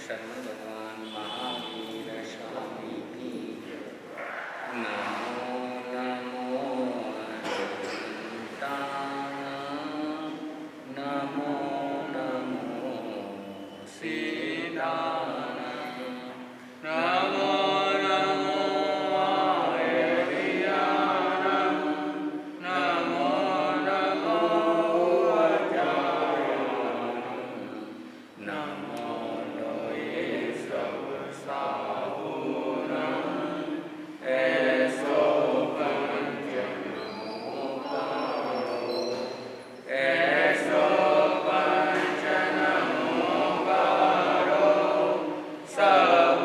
शरण भगवान महावीर स्वामी की। नमो नमो अनंताय, नमो नमो सीताय, नमो नमो आयर्याय, नमो नमो अजाय, नमो लोये सब साहुर, ऐसो पंचन मोकारो, ऐसो पंचन मोकारो, सब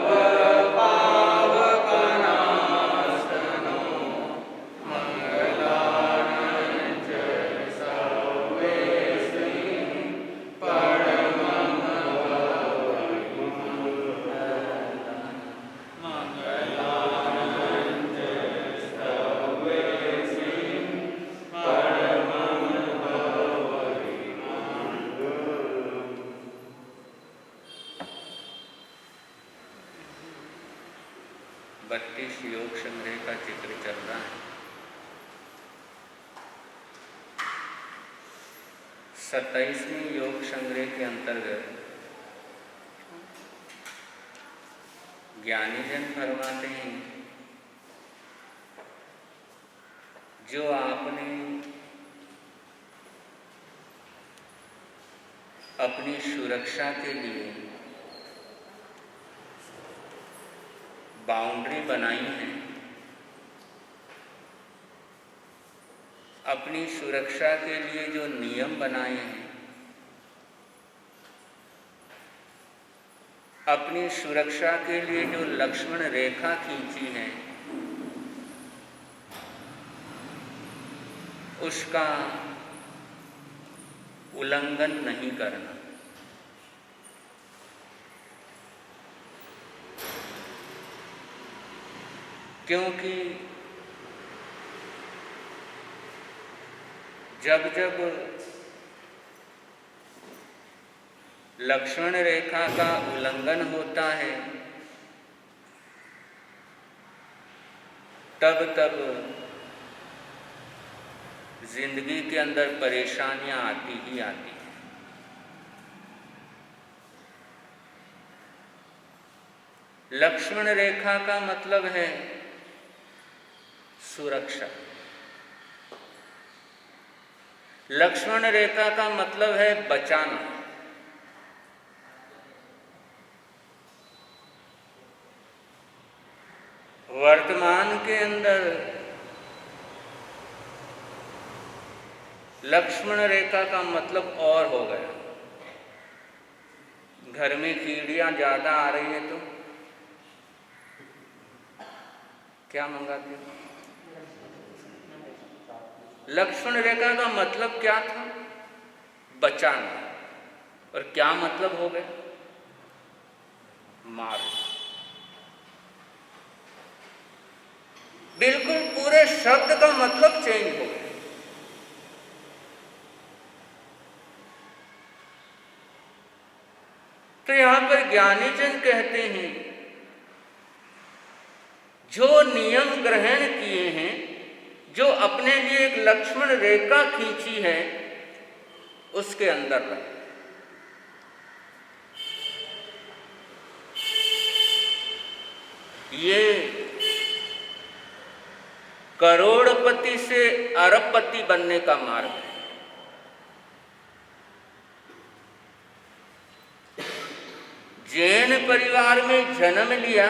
पावक नाशनो, मंगलानंच सर्वेश्वरी, परमं भवहि मंगलानंच सर्वेश्वरी, परमं भवहि मंगलम्। बत्तीस योग संग्रह का जिक्र चल रहा है। 27वें योग संग्रह के अंतर्गत ज्ञानीजन फरमाते हैं, जो आपने अपनी सुरक्षा के लिए बाउंड्री बनाई है, अपनी सुरक्षा के लिए जो नियम बनाए हैं, अपनी सुरक्षा के लिए जो लक्ष्मण रेखा खींची है, उसका उल्लंघन नहीं करना। क्योंकि जब जब लक्ष्मण रेखा का उल्लंघन होता है, तब तब जिंदगी के अंदर परेशानियां आती ही आती हैं। लक्ष्मण रेखा का मतलब है सुरक्षा। लक्ष्मण रेखा का मतलब है बचाना। वर्तमान के अंदर लक्ष्मण रेखा का मतलब और हो गया। घर में कीड़ियां ज्यादा आ रही है तो क्या मंगाते हो? लक्ष्मण रेखा का मतलब क्या था? बचाना। और क्या मतलब हो गया? मारना। बिल्कुल पूरे शब्द का मतलब चेंज हो गया। तो यहां पर ज्ञानीजन कहते हैं, जो नियम ग्रहण किए हैं, जो अपने लिए एक लक्ष्मण रेखा खींची है, उसके अंदर रहे। ये करोड़पति से अरबपति बनने का मार्ग है। जैन परिवार में जन्म लिया,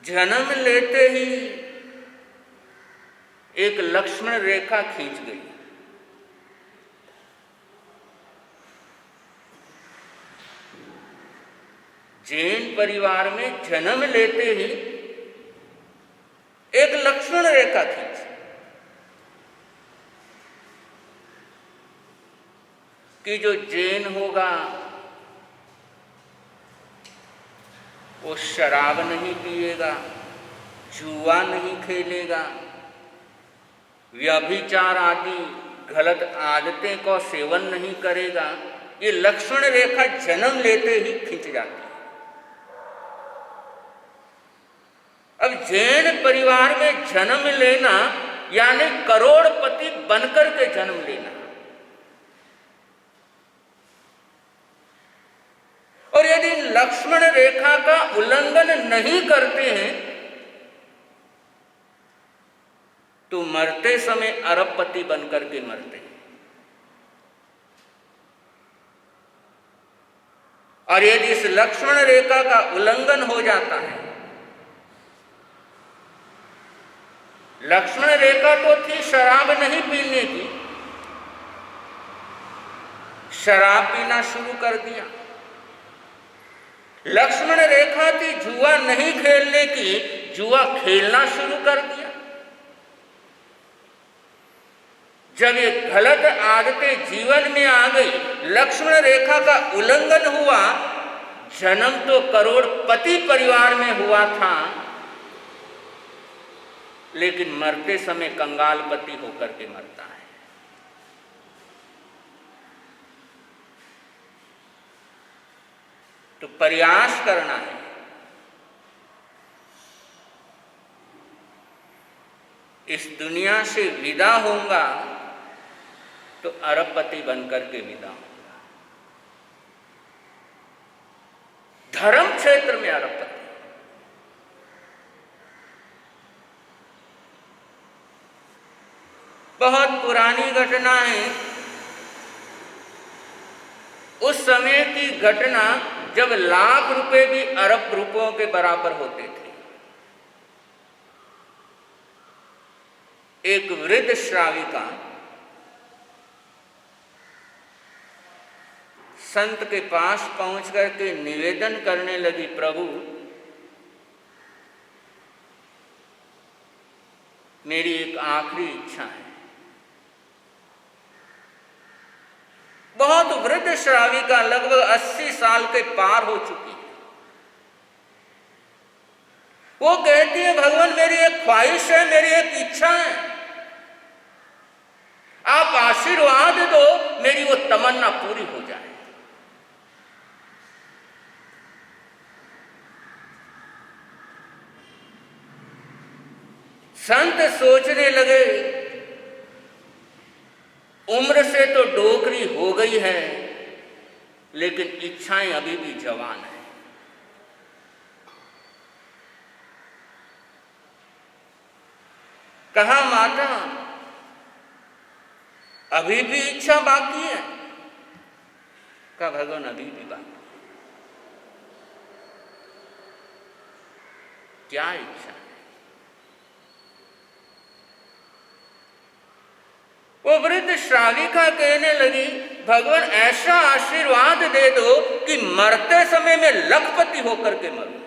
जन्म लेते ही एक लक्ष्मण रेखा खींच गई। जैन परिवार में जन्म लेते ही एक लक्ष्मण रेखा खींची कि जो जैन होगा वो शराब नहीं पिएगा, जुआ नहीं खेलेगा, व्यभिचार आदि गलत आदतें का सेवन नहीं करेगा, ये लक्ष्मण रेखा जन्म लेते ही खिंच जाती है। अब जैन परिवार में जन्म लेना यानी करोड़पति बनकर के जन्म लेना, और यदि लक्ष्मण रेखा का उल्लंघन नहीं करते हैं तो मरते समय अरबपति बनकर के मरते हैं। और यदि इस लक्ष्मण रेखा का उल्लंघन हो जाता है, लक्ष्मण रेखा तो थी शराब नहीं पीने की, शराब पीना शुरू कर दिया। लक्ष्मण रेखा थी जुआ नहीं खेलने की, जुआ खेलना शुरू कर दिया। जब ये गलत आदतें जीवन में आ गई, लक्ष्मण रेखा का उल्लंघन हुआ, जन्म तो करोड़पति परिवार में हुआ था, लेकिन मरते समय कंगालपति होकर के मरता है। तो प्रयास करना है, इस दुनिया से विदा होऊंगा तो अरबपति बनकर के विदा होऊंगा। धर्म क्षेत्र में अरबपति, बहुत पुरानी घटना है। उस समय की घटना जब लाख रुपए भी अरब रुपयों के बराबर होते थे। एक वृद्ध श्राविका संत के पास पहुंच करके निवेदन करने लगी, प्रभु मेरी एक आखिरी इच्छा है। बहुत वृद्ध श्राविका, लगभग 80 साल के पार हो चुकी है। वो कहती है, भगवान मेरी एक ख्वाहिश है, मेरी एक इच्छा है, आप आशीर्वाद दो, मेरी वो तमन्ना पूरी हो जाए। संत सोचने लगे, उम्र से तो डोकरी हो गई है, लेकिन इच्छाएं अभी भी जवान है। कहा माता अभी भी इच्छा बाकी है? कहा भगवान अभी भी बाकी। क्या इच्छा है? वो वृद्ध श्राविका कहने लगी, भगवान ऐसा आशीर्वाद दे दो कि मरते समय में लखपति होकर के मरूं।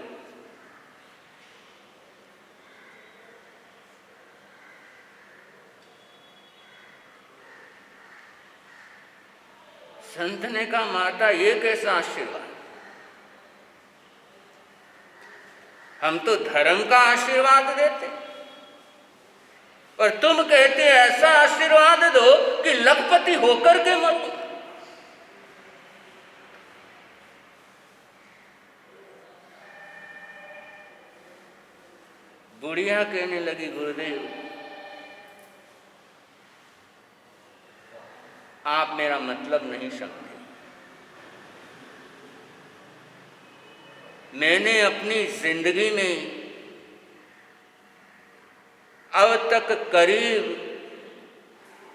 संत ने कहा, माता ये कैसा आशीर्वाद? हम तो धर्म का आशीर्वाद देते, और तुम कहते ऐसा आशीर्वाद दो कि लखपति होकर के मरो। बुढ़िया कहने लगी, गुरुदेव आप मेरा मतलब नहीं समझे। मैंने अपनी जिंदगी में अब तक करीब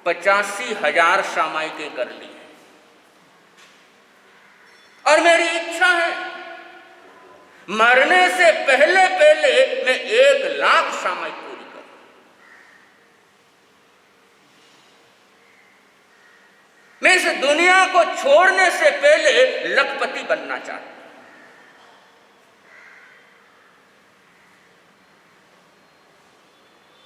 85,000 सामायिकें कर ली हैं, और मेरी इच्छा है मरने से पहले पहले मैं 1,00,000 सामायिक पूरी करूं। मैं इस दुनिया को छोड़ने से पहले लखपति बनना चाहता हूं।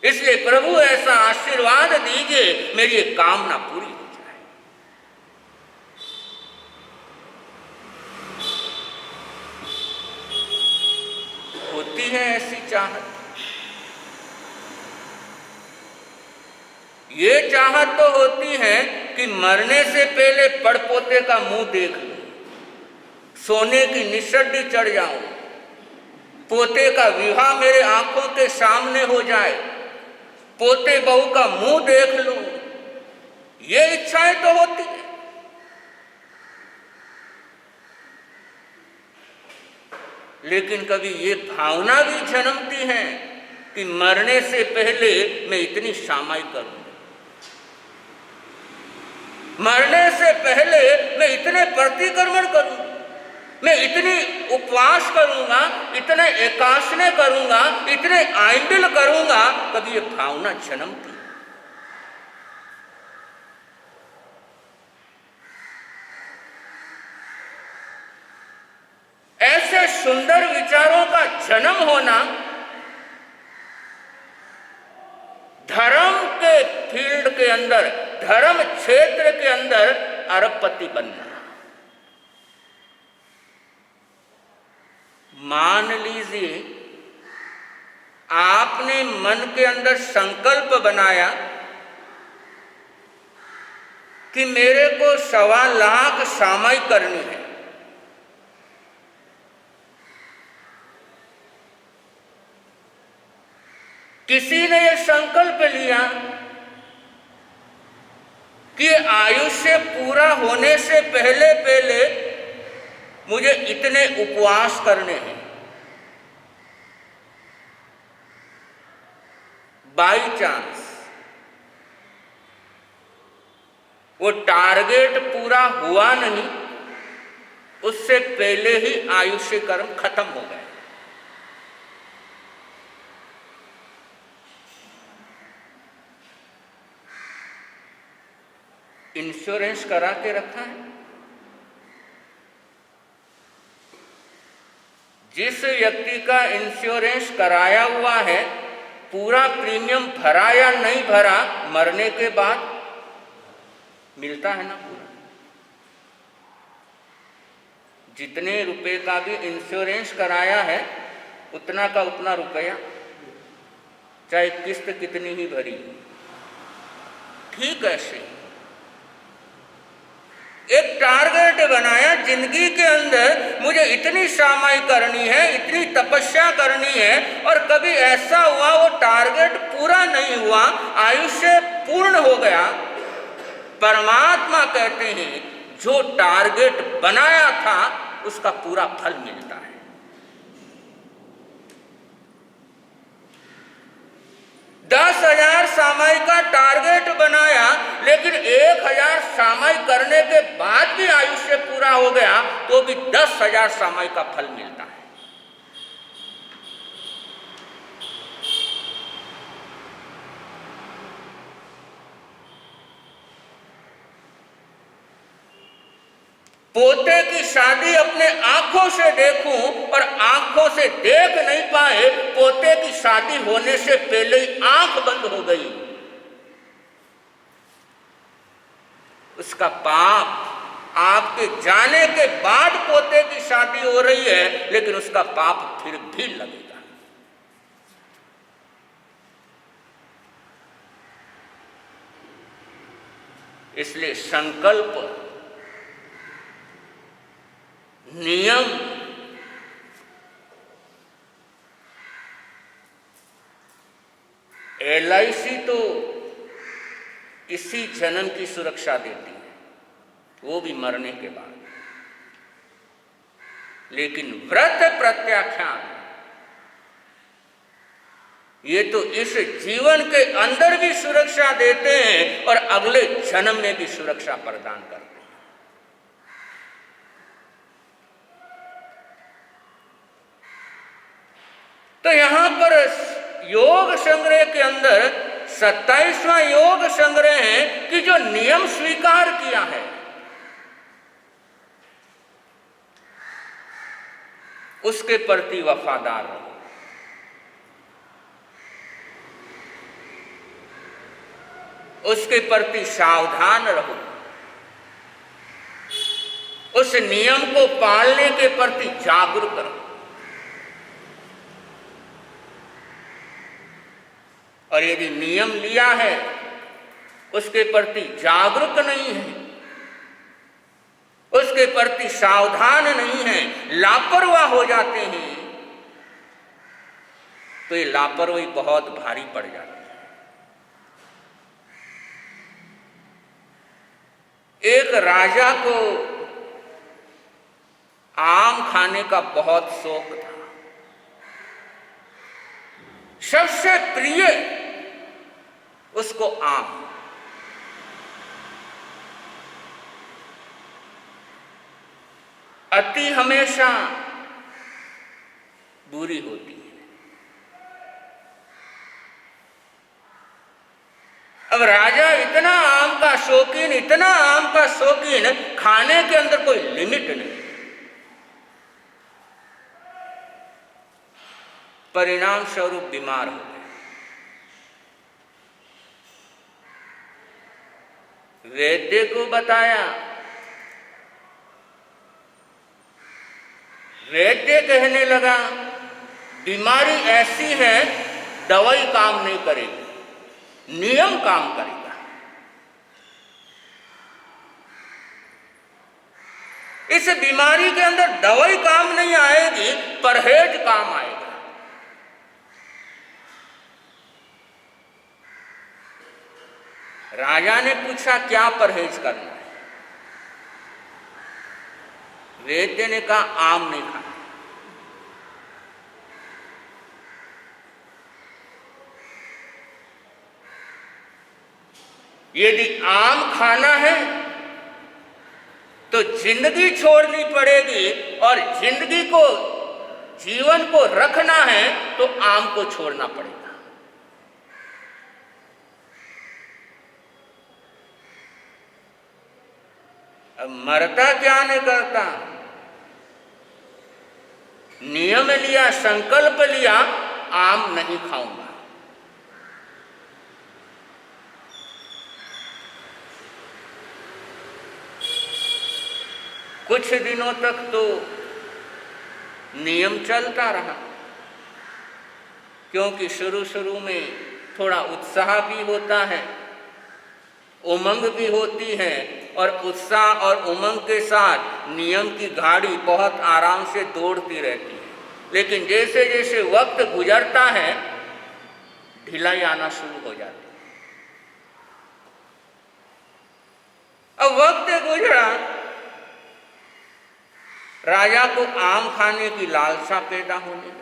इसलिए प्रभु ऐसा आशीर्वाद दीजिए मेरी एक कामना पूरी हो जाए। होती है ऐसी चाहत, ये चाहत तो होती है कि मरने से पहले पड़पोते का मुंह देख लूं, सोने की निषद्दी चढ़ जाऊं, पोते का विवाह मेरे आंखों के सामने हो जाए, पोते बहू का मुंह देख लूं, ये इच्छाएं तो होती है। लेकिन कभी ये भावना भी जन्मती है कि मरने से पहले मैं इतनी सामाई करूं, मरने से पहले मैं इतने प्रतिक्रमण करूं, मैं इतनी उपवास करूंगा, इतने एकासने करूंगा, इतने आइंडिल करूंगा। कभी ये भावना जन्मती। ऐसे सुंदर विचारों का जन्म होना, धर्म के फील्ड के अंदर, धर्म क्षेत्र के अंदर अरबपति बनना। मान लीजिए आपने मन के अंदर संकल्प बनाया कि मेरे को 1.25 लाख सामाई करनी है। किसी ने यह संकल्प लिया कि आयुष्य पूरा होने से पहले पहले मुझे इतने उपवास करने हैं। बाई चांस वो टारगेट पूरा हुआ नहीं, उससे पहले ही आयुष्य कर्म खत्म हो गए। इंश्योरेंस करा के रखा है। जिस व्यक्ति का इंश्योरेंस कराया हुआ है, पूरा प्रीमियम भरा या नहीं भरा, मरने के बाद मिलता है ना पूरा। जितने रुपए का भी इंश्योरेंस कराया है, उतना का उतना रुपया, चाहे किस्त कितनी ही भरी। ठीक ऐसे एक टारगेट बनाया जिंदगी के अंदर, मुझे इतनी सामाई करनी है, इतनी तपस्या करनी है, और कभी ऐसा हुआ वो टारगेट पूरा नहीं हुआ, आयुष्य पूर्ण हो गया। परमात्मा कहते हैं जो टारगेट बनाया था उसका पूरा फल मिलता है। 10,000 सामाई का टारगेट बनाया, लेकिन 1,000 सामाई करने के बाद भी आयुष्य पूरा हो गया, तो भी 10,000 सामाई का फल मिलता है। पोते की शादी अपने आंखों से देखूं और आंखों से देख नहीं पाए, पोते की शादी होने से पहले ही आंख बंद हो गई, उसका पाप आपके जाने के बाद पोते की शादी हो रही है, लेकिन उसका पाप फिर भी लगेगा। इसलिए संकल्प, नियम, LIC तो इसी जन्म की सुरक्षा देती है, वो भी मरने के बाद। लेकिन व्रत प्रत्याख्यान ये तो इस जीवन के अंदर भी सुरक्षा देते हैं और अगले जन्म में भी सुरक्षा प्रदान करते हैं। तो यहां पर योग संग्रह के अंदर 27वां योग संग्रह है कि जो नियम स्वीकार किया है, उसके प्रति वफादार रहो। उसके प्रति सावधान रहो। उस नियम को पालने के प्रति जागरूक रहो। और यदि नियम लिया है उसके प्रति जागरूक नहीं है, उसके प्रति सावधान नहीं है, लापरवाह हो जाते हैं, तो ये लापरवाही बहुत भारी पड़ जाती है। एक राजा को आम खाने का बहुत शौक था। सबसे प्रिय उसको आम। अति हमेशा बुरी होती है। अब राजा इतना आम का शौकीन, इतना आम का शौकीन, खाने के अंदर कोई लिमिट नहीं। परिणाम स्वरूप बीमार हो गए। वैद्य को बताया, वैद्य कहने लगा बीमारी ऐसी है दवाई काम नहीं करेगी, नियम काम करेगा। इस बीमारी के अंदर दवाई काम नहीं आएगी, परहेज काम आएगा। राजा ने पूछा क्या परहेज करना है? वैद्य ने कहा आम नहीं खाना। यदि आम खाना है तो जिंदगी छोड़नी पड़ेगी, और जिंदगी को, जीवन को रखना है तो आम को छोड़ना पड़ेगा। अब मरता क्या नहीं करता, नियम लिया, संकल्प लिया, आम नहीं खाऊंगा। कुछ दिनों तक तो नियम चलता रहा, क्योंकि शुरू में थोड़ा उत्साह भी होता है, उमंग भी होती है, और उत्साह और उमंग के साथ नियम की गाड़ी बहुत आराम से दौड़ती रहती है। लेकिन जैसे जैसे वक्त गुजरता है ढिलाई आना शुरू हो जाती है। अब वक्त गुजरा, राजा को आम खाने की लालसा पैदा होने लगी।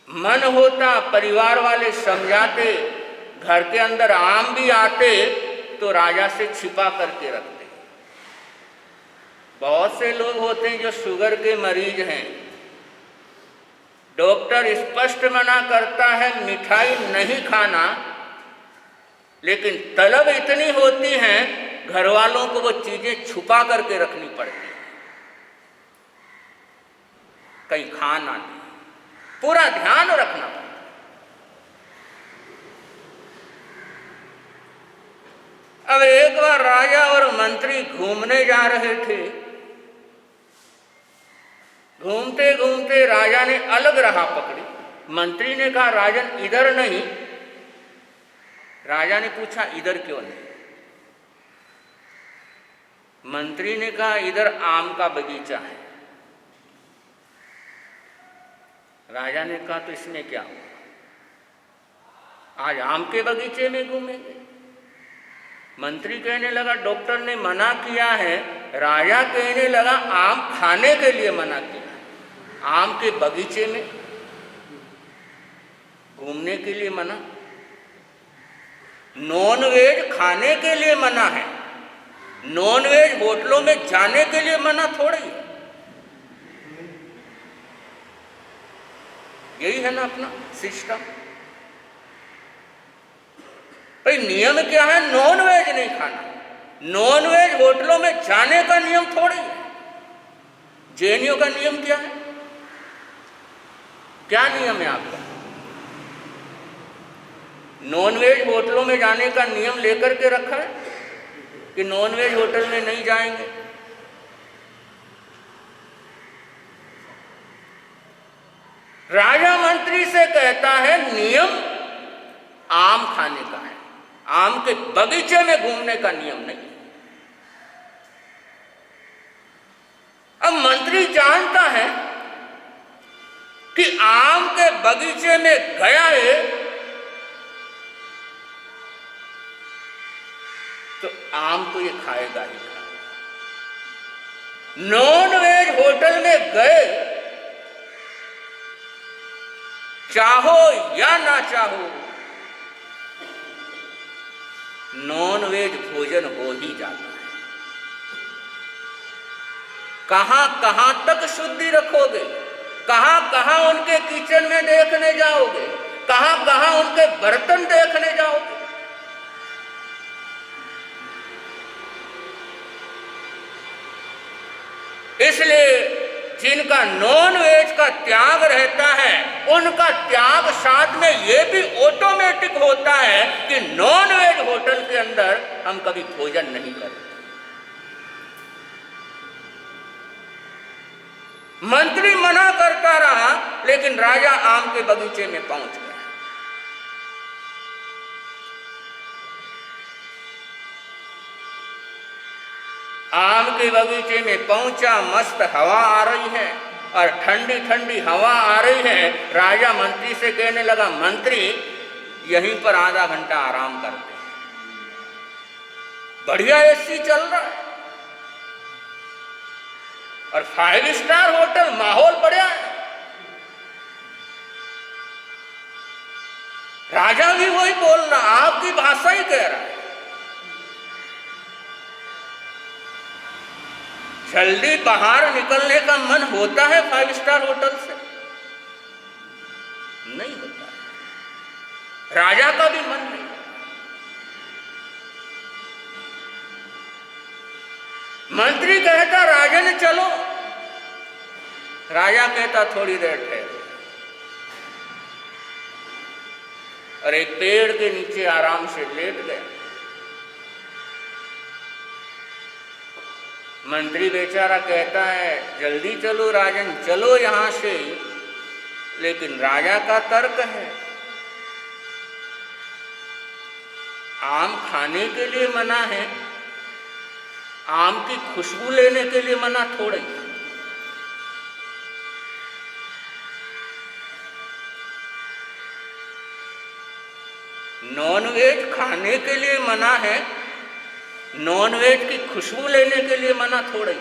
मन होता, परिवार वाले समझाते, घर के अंदर आम भी आते तो राजा से छिपा करके रखते। बहुत से लोग होते हैं जो शुगर के मरीज हैं, डॉक्टर स्पष्ट मना करता है मिठाई नहीं खाना, लेकिन तलब इतनी होती है घर वालों को वो चीजें छुपा करके रखनी पड़ती है, कहीं खाना नहीं, पूरा ध्यान रखना पड़ता। अब एक बार राजा और मंत्री घूमने जा रहे थे। घूमते घूमते राजा ने अलग राह पकड़ी। मंत्री ने कहा राजन इधर नहीं। राजा ने पूछा इधर क्यों नहीं? मंत्री ने कहा इधर आम का बगीचा है। राजा ने कहा तो इसमें क्या हुआ, आज आम के बगीचे में घूमेंगे? मंत्री कहने लगा डॉक्टर ने मना किया है। राजा कहने लगा आम खाने के लिए मना किया, आम के बगीचे में घूमने के लिए मना। नॉन वेज खाने के लिए मना है, नॉन वेज होटलों में जाने के लिए मना थोड़ी है। यही है ना अपना सिस्टम। भाई नियम क्या है? नॉन वेज नहीं खाना। नॉन वेज होटलों में जाने का नियम थोड़ी है। जेएनयू का नियम क्या है? क्या नियम है आपका? नॉन वेज होटलों में जाने का नियम लेकर के रखा है कि नॉन वेज होटल में नहीं जाएंगे। राजा मंत्री से कहता है नियम आम खाने का है, आम के बगीचे में घूमने का नियम नहीं। अब मंत्री जानता है कि आम के बगीचे में गया है तो आम तो ये खाएगा ही। नॉन वेज होटल में गए, चाहो या ना चाहो, नॉन वेज भोजन हो ही जाता है। कहां कहां तक शुद्धि रखोगे, कहां कहां उनके किचन में देखने जाओगे, कहां कहां उनके बर्तन देखने जाओगे। इसलिए जिनका नॉन वेज का त्याग रहता है, उनका त्याग साथ में ये भी ऑटोमेटिक होता है कि नॉन वेज होटल के अंदर हम कभी भोजन नहीं करें। मंत्री मना करता रहा, लेकिन राजा आम के बगीचे में पहुंच गया। आम के बगीचे में पहुंचा, मस्त हवा आ रही है और ठंडी ठंडी हवा आ रही है। राजा मंत्री से कहने लगा, मंत्री यहीं पर आधा घंटा आराम करते हैं, बढ़िया एसी चल रहा है और 5 स्टार होटल, माहौल बढ़िया है। राजा भी वही बोल रहा, आपकी भाषा ही कह रहा है। जल्दी बाहर निकलने का मन होता है 5 स्टार होटल से? नहीं होता है। राजा का भी मन नहीं। मंत्री कहता राजन चलो, राजा कहता थोड़ी देर ठहरो, और एक पेड़ के नीचे आराम से लेट गया। मंत्री बेचारा कहता है जल्दी चलो राजन, चलो यहां से, लेकिन राजा का तर्क है आम खाने के लिए मना है, आम की खुशबू लेने के लिए मना थोड़ी। नॉनवेज खाने के लिए मना है, नॉनवेज की खुशबू लेने के लिए मना थोड़ा ही।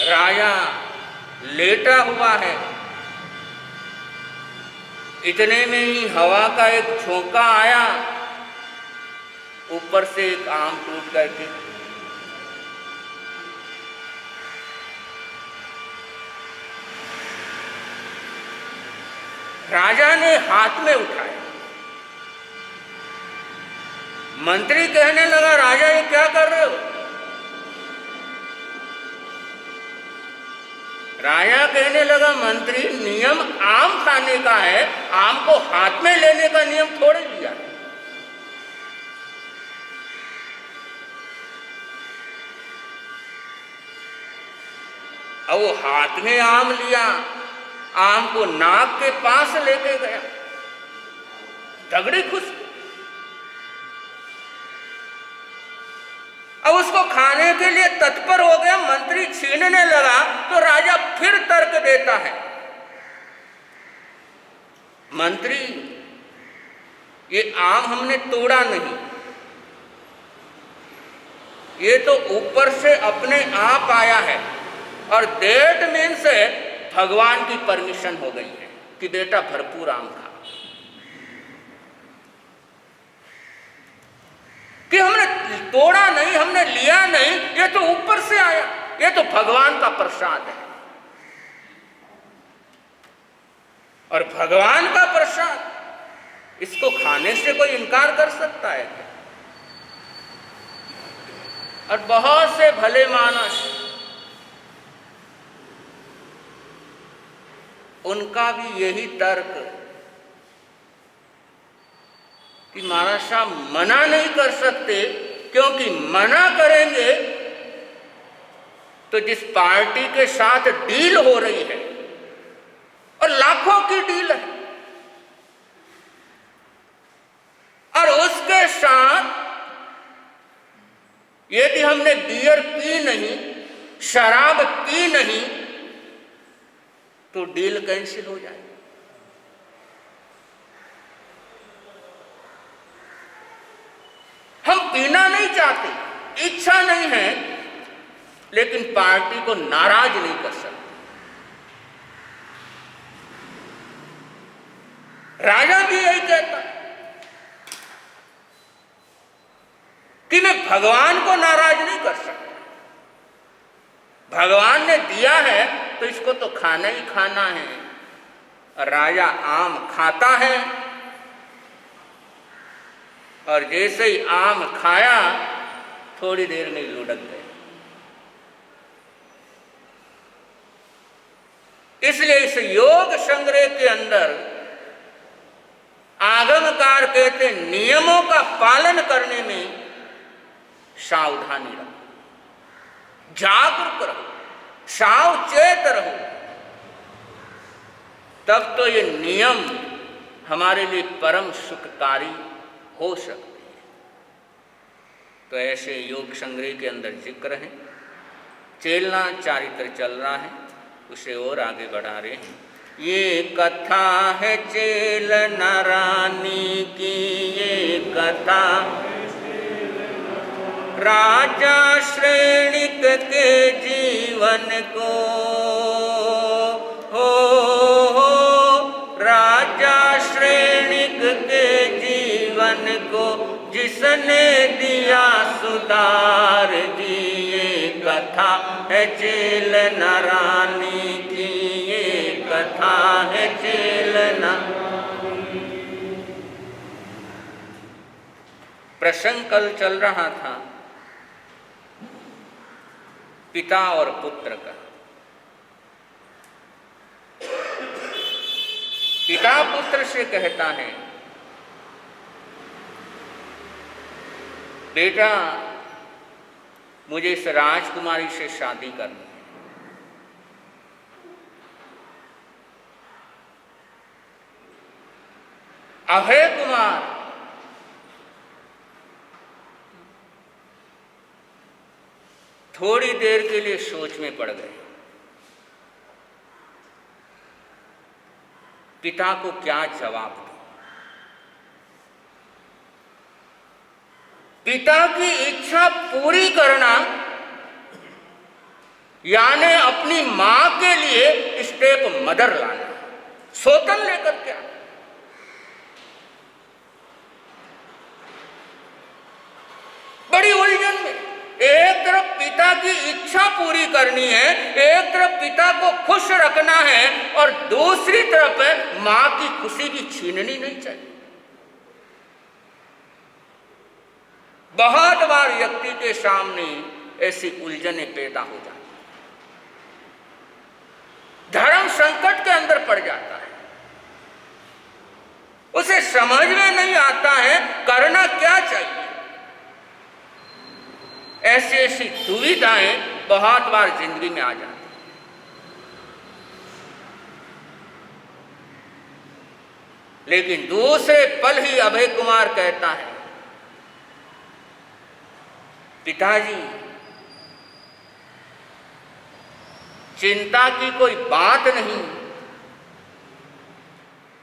राजा लेटा हुआ है, इतने में ही हवा का एक झोंका आया, ऊपर से एक आम टूट करके राजा ने हाथ में उठाया। मंत्री कहने लगा राजा ये क्या कर रहे हो? राजा कहने लगा मंत्री नियम आम खाने का है, आम को हाथ में लेने का नियम थोड़े लिया है। अब वो हाथ में आम लिया, आम को नाक के पास लेके गया, तगड़ी खुशबू। अब उसको खाने के लिए तत्पर हो गया, मंत्री छीनने लगा तो राजा फिर तर्क देता है, मंत्री ये आम हमने तोड़ा नहीं, ये तो ऊपर से अपने आप आया है, और दैट मीन्स भगवान की परमिशन हो गई है कि बेटा भरपूर आम खा। कि हमने तोड़ा नहीं, हमने लिया नहीं, ये तो ऊपर से आया, ये तो भगवान का प्रसाद है। और भगवान का प्रसाद, इसको खाने से कोई इनकार कर सकता है क्या? और बहुत से भले मानस, उनका भी यही तर्क कि महाराज साहब मना नहीं कर सकते, क्योंकि मना करेंगे तो जिस पार्टी के साथ डील हो रही है, और लाखों की डील है, और उसके साथ यदि हमने बियर पी नहीं, शराब पी नहीं, तो डील कैंसिल हो जाएगी। हम पीना नहीं चाहते, इच्छा नहीं है, लेकिन पार्टी को नाराज नहीं कर सकते। राजा भी यही कहता कि मैं भगवान को नाराज नहीं कर सकता। भगवान ने दिया है तो इसको तो खाना ही खाना है। और राजा आम खाता है, और जैसे ही आम खाया थोड़ी देर में लुढ़क गए। इसलिए इस योग संग्रह के अंदर आगमकार कहते नियमों का पालन करने में सावधानी रहो, जागरूक रहो, सावचेत रहो, तब तो ये नियम हमारे लिए परम सुखकारी हो सकते हैं। तो ऐसे योग संग्रह के अंदर जिक्र है, चेलना चारित्र चल रहा है, उसे और आगे बढ़ा रहे हैं। ये कथा है चेलना रानी की, ये कथा राजा श्रेणिक के जीवन को, हो राजा श्रेणिक के जीवन को जिसने दिया सुधार जी। ये कथा है चेलना रानी की, ये कथा है चेलना। प्रसंग कल चल रहा था पिता और पुत्र का। पिता पुत्र से कहता है, बेटा मुझे इस राजकुमारी से शादी करनी है। अभय कुमार थोड़ी देर के लिए सोच में पड़ गए, पिता को क्या जवाब दूं। पिता की इच्छा पूरी करना यानी अपनी मां के लिए स्टेप मदर लाना, सौतन लेकर क्या। बड़ी उलझन में, एक तरफ पिता की इच्छा पूरी करनी है, एक तरफ पिता को खुश रखना है, और दूसरी तरफ मां की खुशी भी छीननी नहीं चाहिए। बहुत बार व्यक्ति के सामने ऐसी उलझनें पैदा हो जाती, धर्म संकट के अंदर पड़ जाता है, उसे समझ में नहीं आता है करना क्या चाहिए। ऐसी ऐसी दुविधाएं बहुत बार जिंदगी में आ जाती हैं। लेकिन दूसरे पल ही अभय कुमार कहता है, पिताजी चिंता की कोई बात नहीं,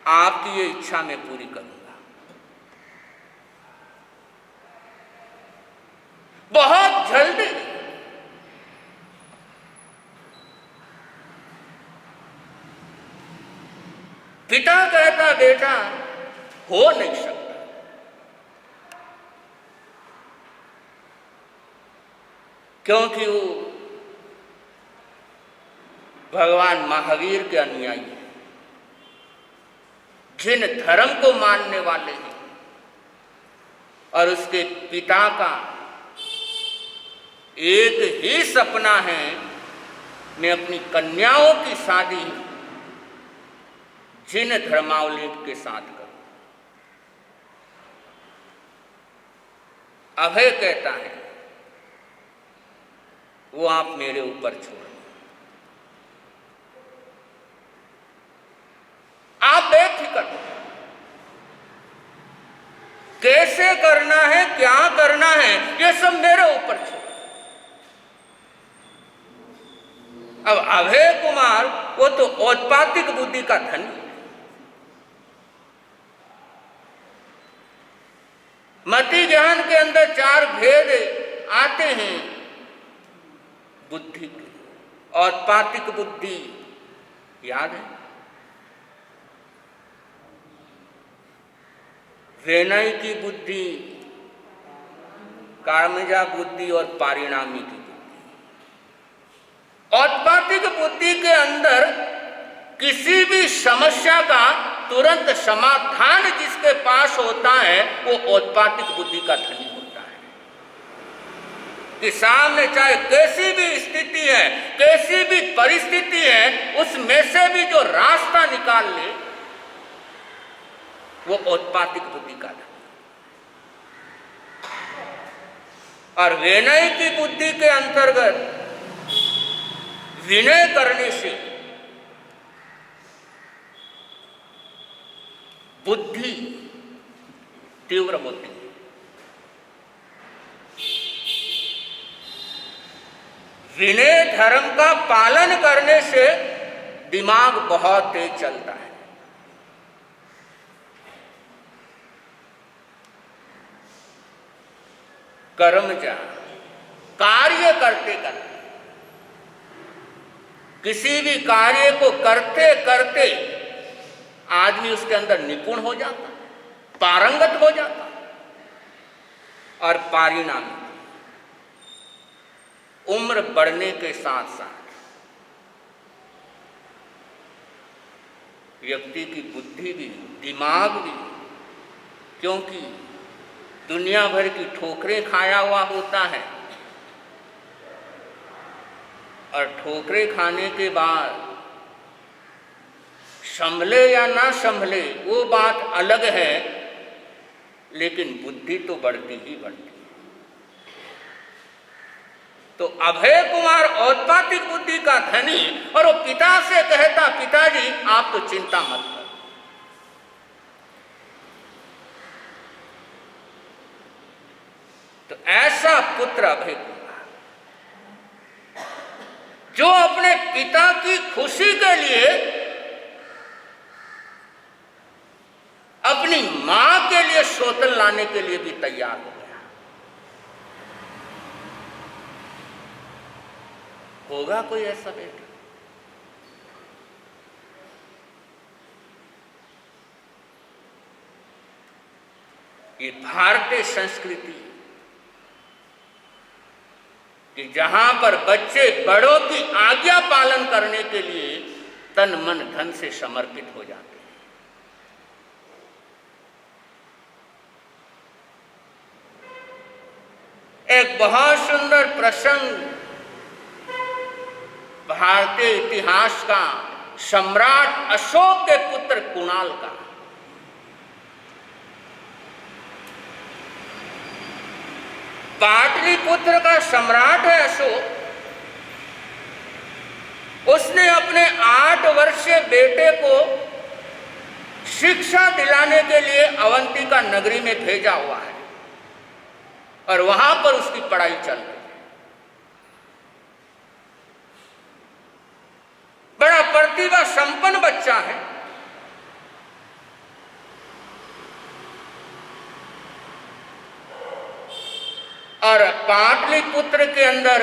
आपकी ये इच्छा मैं पूरी करूंगा। बहुत जल्दी पिता कहता, बेटा हो नहीं सकता, क्योंकि वो भगवान महावीर के अनुयायी है, जिन धर्म को मानने वाले हैं, और उसके पिता का एक ही सपना है, मैं अपनी कन्याओं की शादी जिन धर्मावलंबी के साथ करूं। अभय कहता है वो आप मेरे ऊपर छोड़ दें। आप बेफिक्र हो, कैसे करना है, क्या करना है, ये सब मेरे ऊपर छोड़। अब अभय कुमार वो तो औत्पातिक बुद्धि का धनी है। मति ज्ञान के अंदर 4 भेद आते हैं बुद्धि के। औत्पातिक बुद्धि याद है, विनय की बुद्धि, कामजा बुद्धि और पारिणामी की बुद्धि। औत्पातिक बुद्धि के अंदर किसी भी समस्या का तुरंत समाधान जिसके पास होता है वो औत्पातिक बुद्धि का धनी होता है। कि सामने चाहे कैसी भी स्थिति है, कैसी भी परिस्थिति है, उसमें से भी जो रास्ता निकाल ले वो औत्पातिक बुद्धि का धनी। और विनय की बुद्धि के अंतर्गत विनय करने से बुद्धि तीव्र होती है। विनय धर्म का पालन करने से दिमाग बहुत तेज चलता है। कर्मजा, कार्य करते करते, किसी भी कार्य को करते करते आदमी उसके अंदर निपुण हो जाता, पारंगत हो जाता। और परिणाम, उम्र बढ़ने के साथ साथ व्यक्ति की बुद्धि भी, दिमाग भी, क्योंकि दुनिया भर की ठोकरें खाया हुआ होता है, और ठोकरें खाने के बाद संभले या ना संभले वो बात अलग है, लेकिन बुद्धि तो बढ़ती ही बढ़ती है। तो अभय कुमार औत्पातिक बुद्धि का धनी, और वो पिता से कहता, पिताजी आप तो चिंता मत करो। तो ऐसा पुत्र अभय कुमार जो अपने पिता की खुशी के लिए अपनी मां के लिए सौतन लाने के लिए भी तैयार हो गया। होगा कोई ऐसा बेटा? ये भारतीय संस्कृति कि जहां पर बच्चे बड़ों की आज्ञा पालन करने के लिए तन मन धन से समर्पित हो जाते हैं। एक बहुत सुंदर प्रसंग भारतीय इतिहास का, सम्राट अशोक के पुत्र कुणाल का। पाटलिपुत्र का सम्राट है अशोक। उसने अपने 8 वर्षीय बेटे को शिक्षा दिलाने के लिए अवंतिका नगरी में भेजा हुआ है, और वहां पर उसकी पढ़ाई चल रही है। बड़ा प्रतिभा संपन्न बच्चा है। और पाटलिपुत्र के अंदर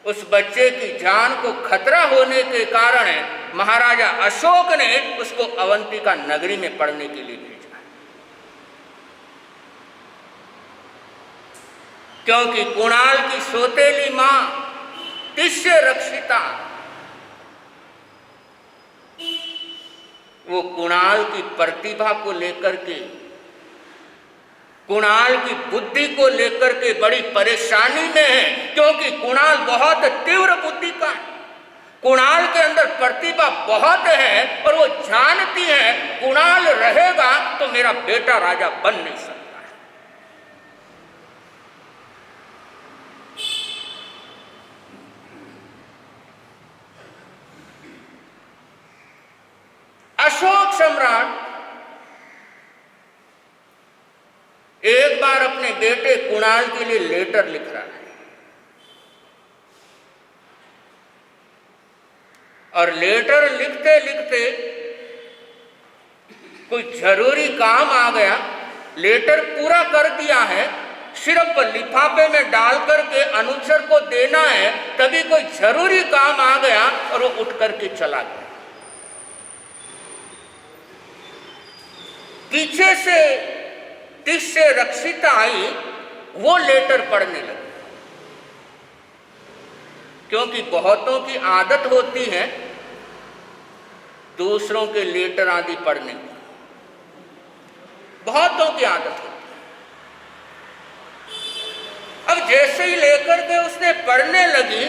उस बच्चे की जान को खतरा होने के कारण महाराजा अशोक ने उसको अवंतिका नगरी में पढ़ने के लिए भेजा, क्योंकि कुणाल की सौतेली मां तिष्य रक्षिता, वो कुणाल की प्रतिभा को लेकर के, कुणाल की बुद्धि को लेकर के बड़ी परेशानी में है, क्योंकि कुणाल बहुत तीव्र बुद्धि का है। कुणाल के अंदर प्रतिभा बहुत है, और वो जानती है कुणाल रहेगा तो मेरा बेटा राजा बन नहीं सकता है। सम्राट एक बार अपने बेटे कुणाल के लिए लेटर लिख रहा है और लेटर लिखते लिखते कोई जरूरी काम आ गया, लेटर पूरा कर दिया है, सिर्फ लिफाफे में डाल करके अनुचर को देना है, तभी कोई जरूरी काम आ गया और वो उठ करके चला गया। पीछे से तिष्य रक्षिता आई, वो लेटर पढ़ने लगी, क्योंकि बहुतों की आदत होती है दूसरों के लेटर आदि पढ़ने की, बहुतों की आदत होती है। अब जैसे ही लेकर के उसने पढ़ने लगी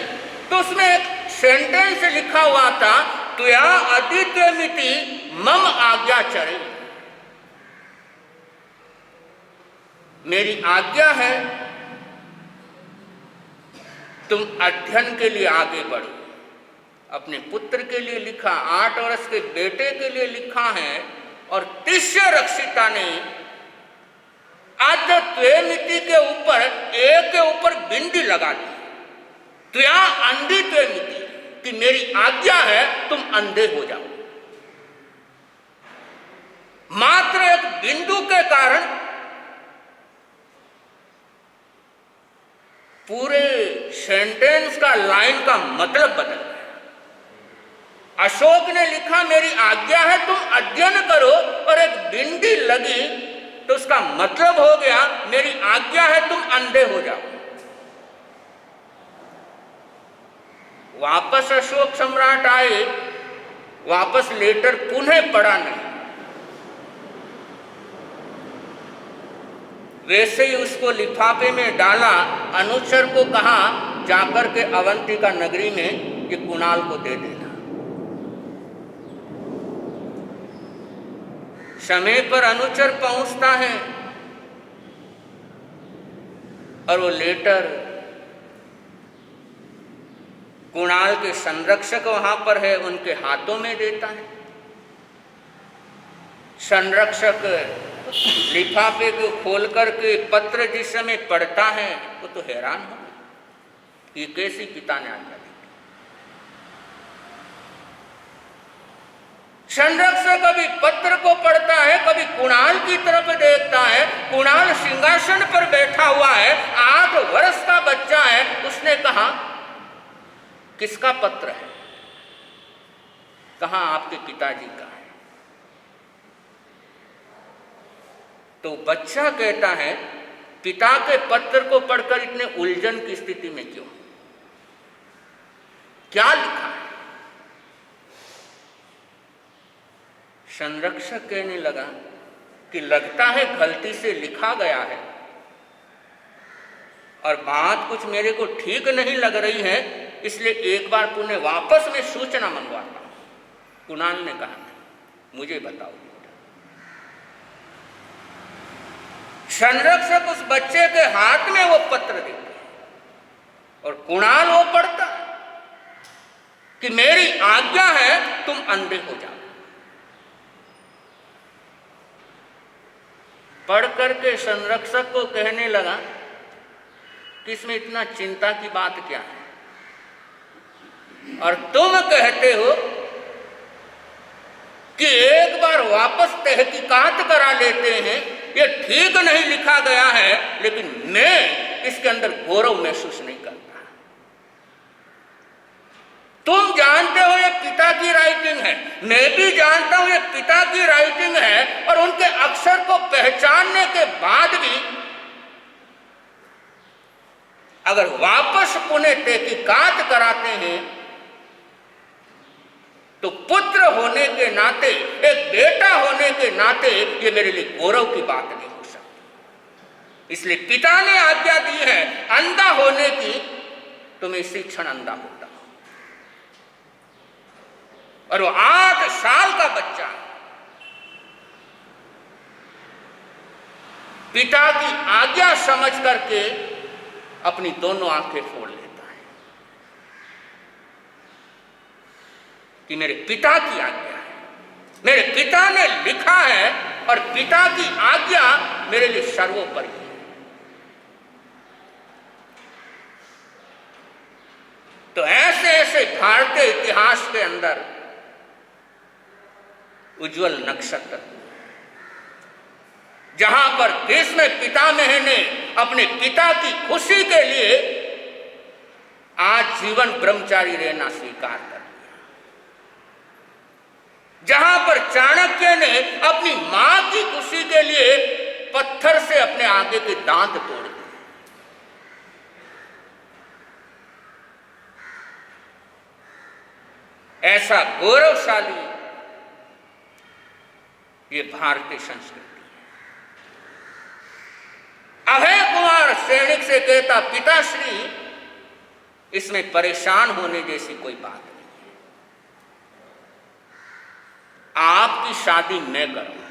तो उसमें एक सेंटेंस लिखा हुआ था, त्वया अद्वितीयमिति मम आज्ञाचरे, मेरी आज्ञा है तुम अध्ययन के लिए आगे बढ़ो। अपने पुत्र के लिए लिखा, 8 वर्ष के बेटे के लिए लिखा है, और तिष्य रक्षिता ने आद्य त्वेमिति के ऊपर एक के ऊपर बिंदी लगा दी, त्वया अंधी त्वेमिति, कि मेरी आज्ञा है तुम अंधे हो जाओ। मात्र एक बिंदु के कारण पूरे सेंटेंस का, लाइन का मतलब बदल गया। अशोक ने लिखा मेरी आज्ञा है तुम अध्ययन करो, और एक बिंदी लगी तो उसका मतलब हो गया मेरी आज्ञा है तुम अंधे हो जाओ। वापस अशोक सम्राट आए, वापस लेटर पुनः पढ़ा नहीं, वैसे ही उसको लिफाफे में डाला, अनुचर को कहा जाकर के अवंतिका नगरी में ये कुणाल को दे देना। समय पर अनुचर पहुंचता है और वो लेटर कुणाल के संरक्षक वहां पर है, उनके हाथों में देता है। संरक्षक लिफाफे को खोल करके पत्र जिस समय पढ़ता है वो तो हैरान हो, ये कैसी पिता ने आज्ञा दी। संरक्षक कभी पत्र को पढ़ता है, कभी कुणाल की तरफ देखता है। कुणाल सिंहासन पर बैठा हुआ है, 8 वर्ष का बच्चा है। उसने कहा किसका पत्र है? कहा आपके पिताजी का है। तो बच्चा कहता है पिता के पत्र को पढ़कर इतने उलझन की स्थिति में क्यों? क्या लिखा है? संरक्षक कहने लगा कि लगता है गलती से लिखा गया है और बात कुछ मेरे को ठीक नहीं लग रही है, इसलिए एक बार पुनः वापस में सूचना मंगवाता हूं। कुणाल ने कहा मुझे बताओ। संरक्षक उस बच्चे के हाथ में वो पत्र देते और कुणाल वो पढ़ता कि मेरी आज्ञा है तुम अंधे हो जाओ। पढ़ करके संरक्षक को कहने लगा कि इसमें इतना चिंता की बात क्या है, और तुम कहते हो कि एक बार वापस तहकीकात करा लेते हैं, ये ठीक नहीं लिखा गया है, लेकिन मैं इसके अंदर गौरव महसूस नहीं करता। तुम जानते हो ये पिता की राइटिंग है, मैं भी जानता हूं ये पिता की राइटिंग है, और उनके अक्षर को पहचानने के बाद भी अगर वापस पुनः तहकीकात कराते हैं तो पुत्र होने के नाते, एक बेटा होने के नाते ये मेरे लिए गौरव की बात नहीं हो सकती। इसलिए पिता ने आज्ञा दी है अंधा होने की, तो मैं इसी क्षण अंधा होता हूं। और वो 8 साल का बच्चा पिता की आज्ञा समझ करके अपनी दोनों आंखें फोड़ लेता है कि मेरे पिता की आज्ञा है। मेरे पिता ने लिखा है और पिता की आज्ञा मेरे लिए सर्वोपरि है। तो ऐसे ऐसे भारतीय इतिहास के अंदर उज्जवल नक्षत्र, जहां पर भीष्म पितामह ने अपने पिता की खुशी के लिए आज जीवन ब्रह्मचारी रहना स्वीकार कर लिया, जहां पर चाणक्य ने अपनी मां की खुशी के लिए पत्थर से अपने आगे के दांत तोड़ दिए, ऐसा गौरवशाली ये भारतीय संस्कृति है। अभय कुमार सैनिक से कहता, पिताश्री इसमें परेशान होने जैसी कोई बात नहीं है, आपकी शादी मैं करूंगा।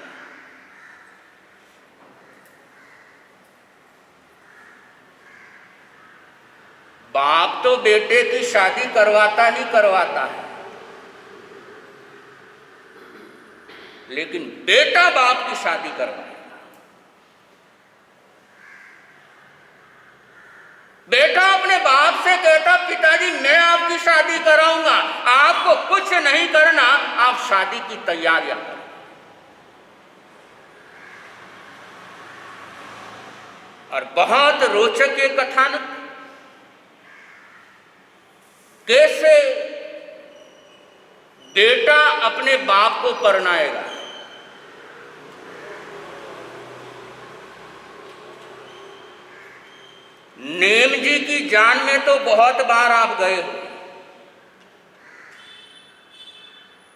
बाप तो बेटे की शादी करवाता ही करवाता है, लेकिन बेटा बाप की शादी करवाएगा। बेटा अपने बाप से कहता, पिताजी मैं आपकी शादी कराऊंगा, आपको कुछ नहीं करना, आप शादी की तैयारियां करें। और बहुत रोचक ये कथानक, कैसे बेटा अपने बाप को परनाएगा। नेम जी की जान में तो बहुत बार आप गए हो,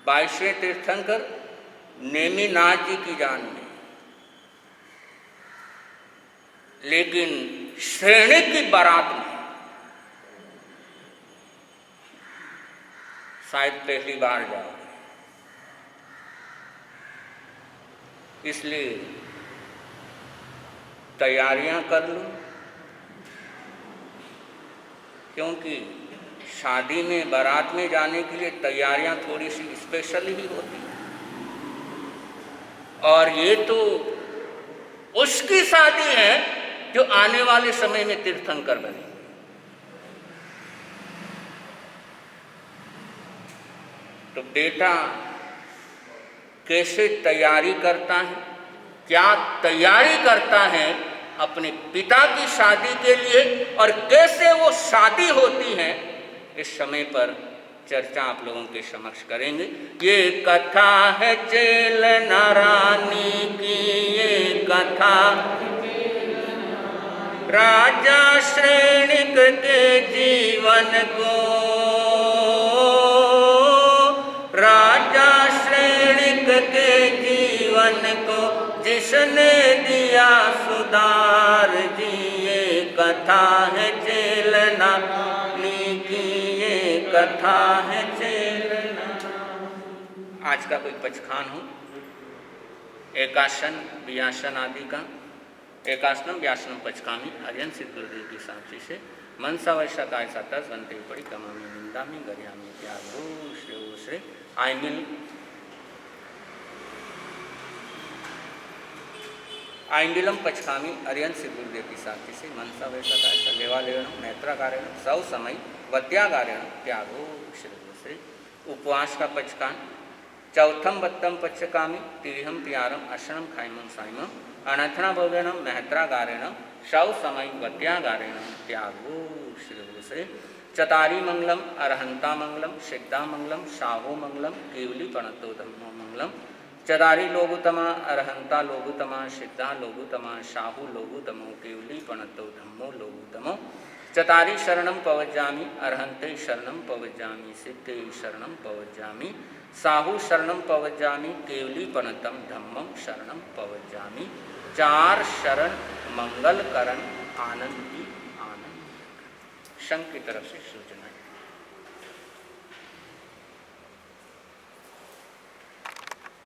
22वें तीर्थंकर नेमिनाथ जी की जान में, लेकिन सैनिक की बारात में शायद पहली बार जाओगे। इसलिए तैयारियां कर लो, क्योंकि शादी में बारात में जाने के लिए तैयारियां थोड़ी सी स्पेशल ही होती हैं। और ये तो उसकी शादी है जो आने वाले समय में तीर्थंकर बने। तो बेटा कैसे तैयारी करता है, क्या तैयारी करता है अपने पिता की शादी के लिए, और कैसे वो शादी होती है, इस समय पर चर्चा आप लोगों के समक्ष करेंगे। ये कथा है चेल नारानी की, ये कथा राजा श्रेणिक के जीवन को, राजा श्रेणिक के जीवन को जिसने दिया सुधार जी। ये कथा है चेल नारानी की, ये कथा है चेल नारानी। आज का कोई पचखान हो, एकासन व्यासन आदि का, एकासनम व्यासनम पचकामी अर्यन सिद्ध गुरुदेव की साक्षी से मनसा वैसा काय सातस बनते पड़ी कमामी निंदामी गरियामी त्यागो श्रेयो श्रे आई मिल आइंडिलम पचकामी अर्यन सिद्ध गुरुदेव की साक्षी से मनसा वैसा काय लेवालेवनम नेत्राकारेण सौ समय वद्यागारेण त्यागो श्रेयो श्रे। उपवास का पचकान चौथम वत्तम पचकामी तिरिहम प्यारम अशनम खाइमम साइमम अनथना भोजनम महत्रागारेण सौ समय वद्यागारेण त्यागो श्रेयो श्रे। चतारी मंगलम अरहंता मंगलम सिद्धा मंगलम साहो मंगलम केवली प्रणतो धम्मो मंगलम। चदारी लोगुतमा अरहंता लोगुतमा सिद्धा लोगुतमा साहु लोगुतमो केवली प्रणतो धम्मो लोगुतमो। चतारी शरणम पवज्जामि अरहंते शरणम पवज्जामि सिद्धे शरणम पवज्जामि साहु शरणम पवज्जामि केवली प्रणतम धम्मम शरणम पवज्जामि। चार शरण मंगल करण आनंद की आनंद। संघ की तरफ से सूचना।